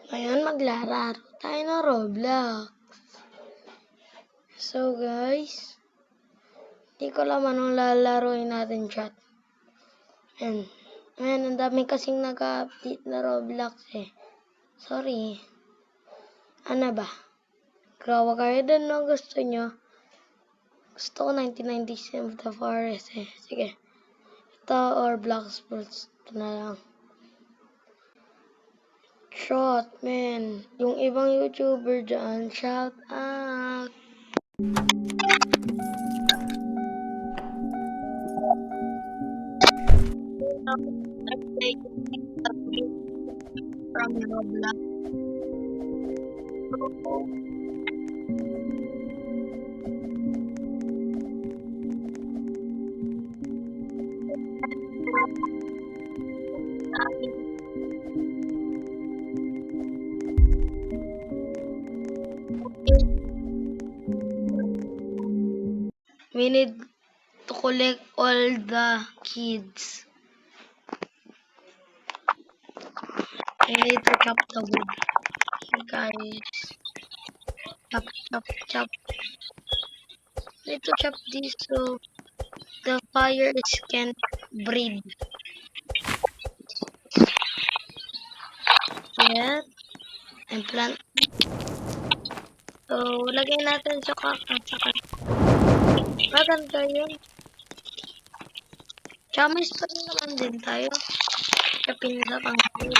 Ngayon maglalaro tayo ng Roblox. So guys, hindi ko alam anong lalaroin natin, chat. Ayan, ang dami kasing nag-update na Roblox eh. Sorry. Ano ba? Grawa kayo din no gusto nyo. Gusto ko 1990s of the Forest eh. Sige. Ito or Blox Sports. Ito na lang. Shot, man. Yung ibang YouTuber dyan, shout out. From Roblox. We need to collect all the kids. We need to chop the wood. Guys. Chop, chop, chop. We need to chop this so the fires can breathe. Yeah. And plant. So, lagay natin sa kakasaka. Maganda yun. Chamis pa rin naman din tayo. Kapin sa pangkul.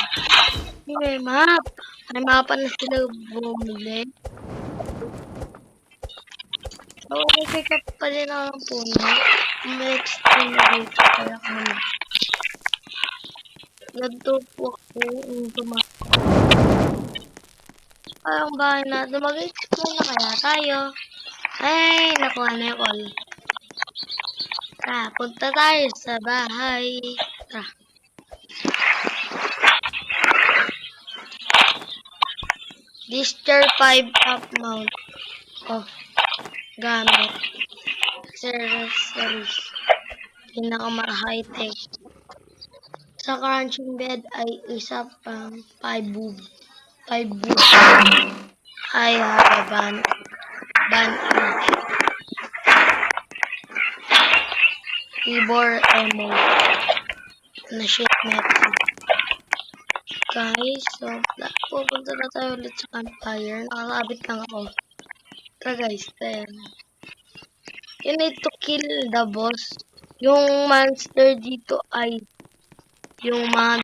May map. May mapa na sila bumili. So, pick up pa rin ako ng puno. May-extend na dito. Kaya kami. Ganito po ako yung tumakbo. Parang bahay natin. Mag-explore na kaya tayo. Ay, nakuha na yung call. Tara, punta tayo sa bahay. Tara. This tier 5 up mount. Oh, gamit. Accessories. Pinaka-high-tech. Sa crunching bed ay isa pang 5 boob. 5 boob. I have a ban each. Keyboard emo. Na shit metal. Guys, so pupunta na tayo ulit sa campfire. Nakakabit lang ako. Tara guys, then you need to kill the boss. Yung monster dito ay yung mga